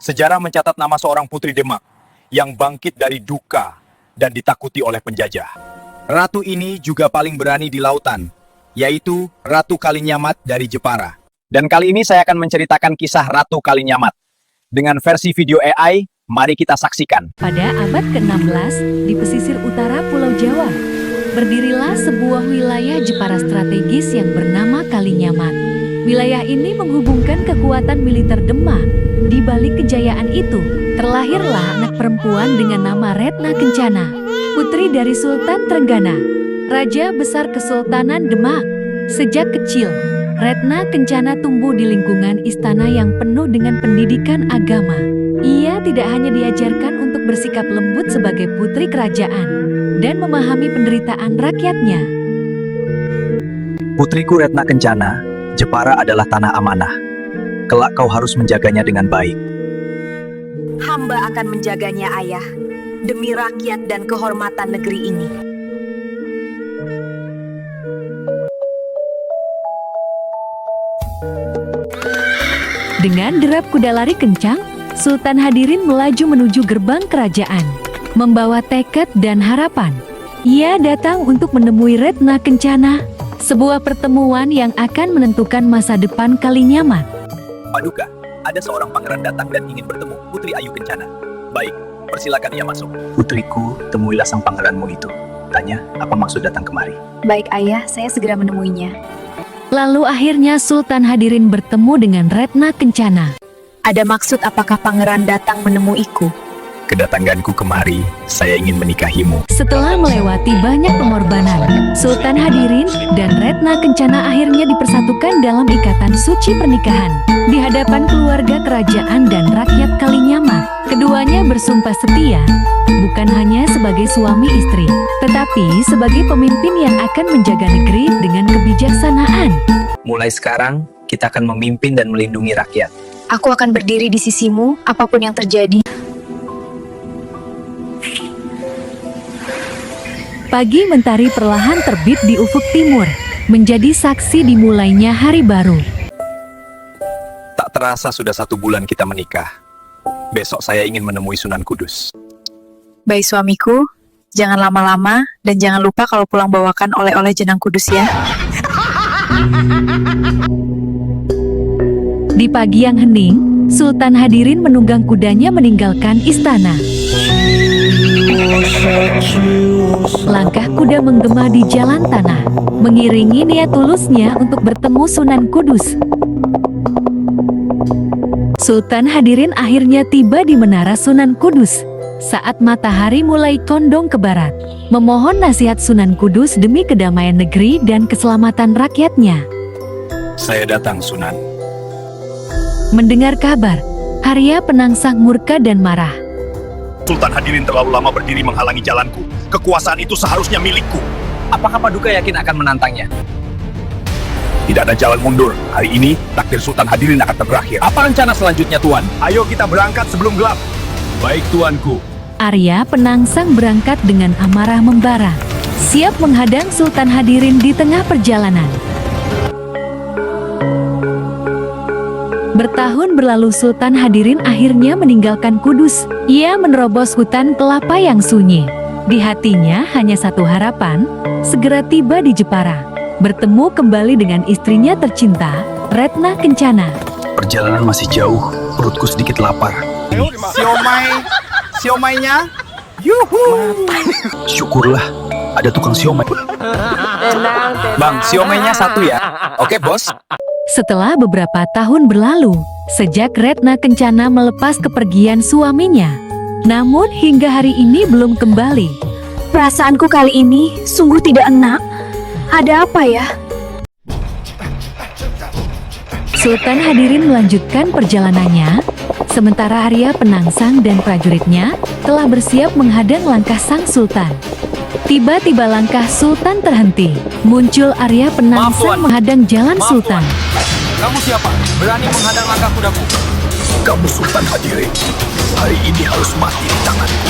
Sejarah mencatat nama seorang putri Demak yang bangkit dari duka dan ditakuti oleh penjajah. Ratu ini juga paling berani di lautan, yaitu Ratu Kalinyamat dari Jepara. Dan kali ini saya akan menceritakan kisah Ratu Kalinyamat. Dengan versi video AI, mari kita saksikan. Pada abad ke-16, di pesisir utara Pulau Jawa, berdirilah sebuah wilayah Jepara strategis yang bernama Kalinyamat. Wilayah ini menghubungkan kekuatan militer Demak. Di balik kejayaan itu, terlahirlah anak perempuan dengan nama Retna Kencana, putri dari Sultan Trenggana, Raja Besar Kesultanan Demak. Sejak kecil, Retna Kencana tumbuh di lingkungan istana yang penuh dengan pendidikan agama. Ia tidak hanya diajarkan untuk bersikap lembut sebagai putri kerajaan dan memahami penderitaan rakyatnya. Putriku Retna Kencana, Jepara adalah tanah amanah. Kelak kau harus menjaganya dengan baik. Hamba akan menjaganya, Ayah, demi rakyat dan kehormatan negeri ini. Dengan derap kuda lari kencang, Sultan Hadirin melaju menuju gerbang kerajaan, membawa tekad dan harapan. Ia datang untuk menemui Retna Kencana, sebuah pertemuan yang akan menentukan masa depan Kalinyamat. Paduka, ada seorang pangeran datang dan ingin bertemu Putri Ayu Kencana. Baik, persilakan ia masuk. Putriku, temuilah sang pangeranmu itu. Tanya, apa maksud datang kemari? Baik, Ayah, saya segera menemuinya. Lalu akhirnya Sultan Hadirin bertemu dengan Retna Kencana. Ada maksud apakah pangeran datang menemuiku? Kedatanganku kemari, saya ingin menikahimu. Setelah melewati banyak pengorbanan, Sultan Hadirin dan Retna Kencana akhirnya dipersatukan dalam ikatan suci pernikahan. Di hadapan keluarga kerajaan dan rakyat Kalinyamat, keduanya bersumpah setia, bukan hanya sebagai suami istri, tetapi sebagai pemimpin yang akan menjaga negeri dengan kebijaksanaan. Mulai sekarang, kita akan memimpin dan melindungi rakyat. Aku akan berdiri di sisimu, apapun yang terjadi. Pagi mentari perlahan terbit di ufuk timur, menjadi saksi dimulainya hari baru. Tak terasa sudah 1 bulan kita menikah. Besok saya ingin menemui Sunan Kudus. Baik suamiku, jangan lama-lama dan jangan lupa kalau pulang bawakan oleh-oleh jenang kudus ya. Di pagi yang hening, Sultan Hadirin menunggang kudanya meninggalkan istana. Langkah kuda menggema di jalan tanah, mengiringi niat tulusnya untuk bertemu Sunan Kudus. Sultan Hadirin akhirnya tiba di menara Sunan Kudus saat matahari mulai condong ke barat, memohon nasihat Sunan Kudus demi kedamaian negeri dan keselamatan rakyatnya. Saya datang, Sunan. Mendengar kabar, Arya Penangsang murka dan marah. Sultan Hadirin terlalu lama berdiri menghalangi jalanku. Kekuasaan itu seharusnya milikku. Apakah Paduka yakin akan menantangnya? Tidak ada jalan mundur. Hari ini, takdir Sultan Hadirin akan berakhir. Apa rencana selanjutnya, Tuan? Ayo kita berangkat sebelum gelap. Baik, Tuanku. Arya Penangsang berangkat dengan amarah membara, siap menghadang Sultan Hadirin di tengah perjalanan. Bertahun berlalu Sultan Hadirin akhirnya meninggalkan Kudus. Ia menerobos hutan kelapa yang sunyi. Di hatinya hanya satu harapan, segera tiba di Jepara, bertemu kembali dengan istrinya tercinta, Retna Kencana. Perjalanan masih jauh, perutku sedikit lapar. Siomainya? Yuhu! Syukurlah, ada tukang siomay. Bang, siomainya 1 ya. Oke, bos. Setelah beberapa tahun berlalu, sejak Retna Kencana melepas kepergian suaminya, namun hingga hari ini belum kembali. Perasaanku kali ini sungguh tidak enak. Ada apa ya? Sultan Hadirin melanjutkan perjalanannya, sementara Arya Penangsang dan prajuritnya telah bersiap menghadang langkah sang sultan. Tiba-tiba langkah Sultan terhenti. Muncul Arya Penangsang menghadang jalan Sultan. Kamu siapa? Berani menghadang langkah kudaku? Kamu Sultan Hadirin. Hari ini harus mati di tanganku.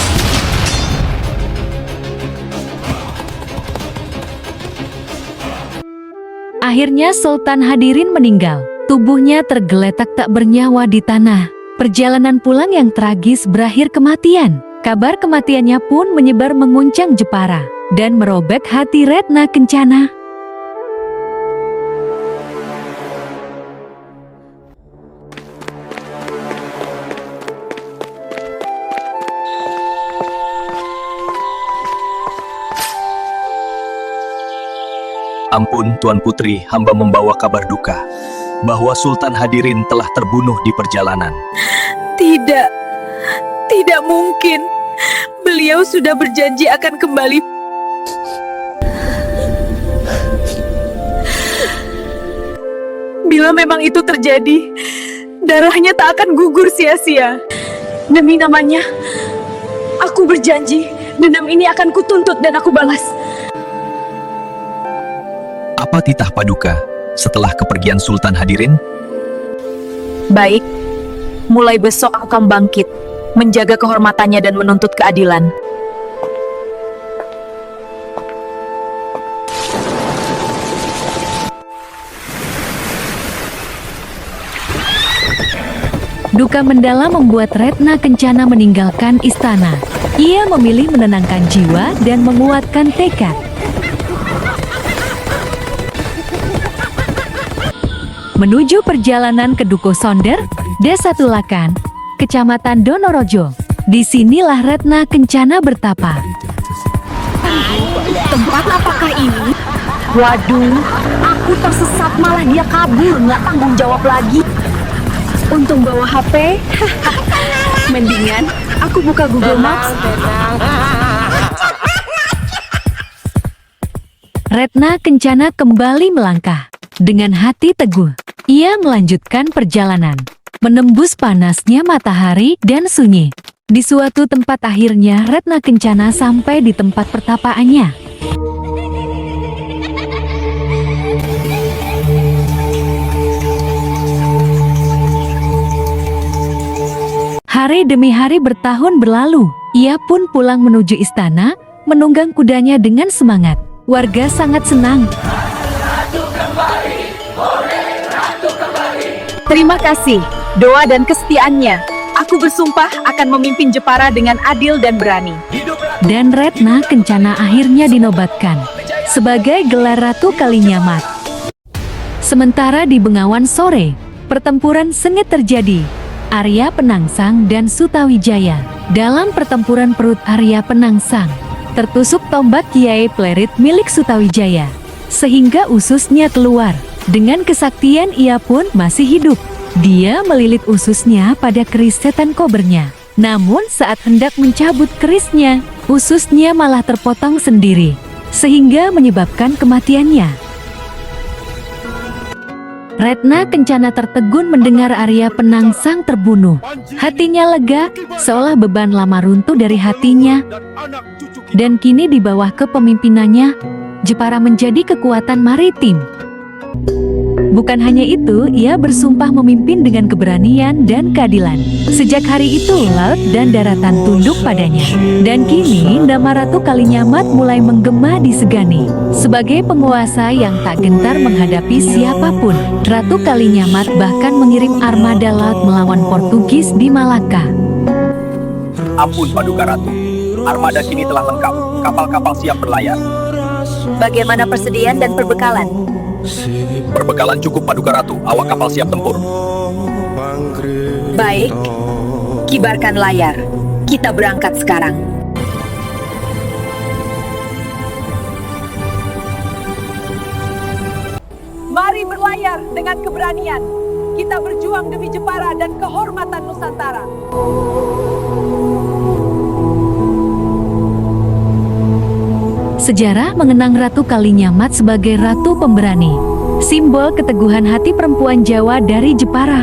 Akhirnya Sultan Hadirin meninggal. Tubuhnya tergeletak tak bernyawa di tanah. Perjalanan pulang yang tragis berakhir kematian. Kabar kematiannya pun menyebar menguncang Jepara dan merobek hati Retna Kencana. Ampun Tuan Putri, hamba membawa kabar duka bahwa Sultan Hadirin telah terbunuh di perjalanan. Tidak, tidak mungkin. Beliau sudah berjanji akan kembali. Bila memang itu terjadi, darahnya tak akan gugur sia-sia. Demi namanya, aku berjanji, dendam ini akan kutuntut dan aku balas. Apa titah Paduka setelah kepergian Sultan Hadirin? Baik, mulai besok aku akan bangkit, menjaga kehormatannya dan menuntut keadilan. Duka mendalam membuat Retna Kencana meninggalkan istana. Ia memilih menenangkan jiwa dan menguatkan tekad. Menuju perjalanan ke Dukuh Sonder, Desa Tulakan, Kecamatan Donorojo. Disinilah Retna Kencana bertapa. Tempat apakah ini? Waduh, aku tersesat malah dia kabur, nggak tanggung jawab lagi. Untung bawa HP. Mendingan aku buka Google Maps. Retna Kencana kembali melangkah. Dengan hati teguh, ia melanjutkan perjalanan. Menembus panasnya matahari dan sunyi. Di suatu tempat akhirnya Retna Kencana sampai di tempat pertapaannya. Hari demi hari bertahun berlalu. Ia pun pulang menuju istana, menunggang kudanya dengan semangat. Warga sangat senang. Terima kasih, doa dan kesetiaannya. Aku bersumpah akan memimpin Jepara dengan adil dan berani. Dan Retna Kencana akhirnya dinobatkan sebagai gelar Ratu Kalinyamat. Sementara di Bengawan sore, pertempuran sengit terjadi. Arya Penangsang dan Sutawijaya. Dalam pertempuran perut Arya Penangsang, tertusuk tombak Kiai Plerit milik Sutawijaya, sehingga ususnya keluar. Dengan kesaktian ia pun masih hidup. Dia melilit ususnya pada keris setan kobernya. Namun saat hendak mencabut kerisnya, ususnya malah terpotong sendiri, sehingga menyebabkan kematiannya. Retna Kencana tertegun mendengar Arya Penangsang terbunuh. Hatinya lega, seolah beban lama runtuh dari hatinya. Dan kini di bawah kepemimpinannya, Jepara menjadi kekuatan maritim. Bukan hanya itu, ia bersumpah memimpin dengan keberanian dan keadilan. Sejak hari itu, laut dan daratan tunduk padanya. Dan kini, nama Ratu Kalinyamat mulai menggema disegani. Sebagai penguasa yang tak gentar menghadapi siapapun, Ratu Kalinyamat bahkan mengirim armada laut melawan Portugis di Malaka. Ampun Paduka Ratu, armada kini telah lengkap, kapal-kapal siap berlayar. Bagaimana persediaan dan perbekalan? Perbekalan cukup Paduka Ratu, awak kapal siap tempur. Baik, kibarkan layar. Kita berangkat sekarang. Mari berlayar dengan keberanian. Kita berjuang demi Jepara dan kehormatan Nusantara. Sejarah mengenang Ratu Kalinyamat sebagai Ratu Pemberani, simbol keteguhan hati perempuan Jawa dari Jepara.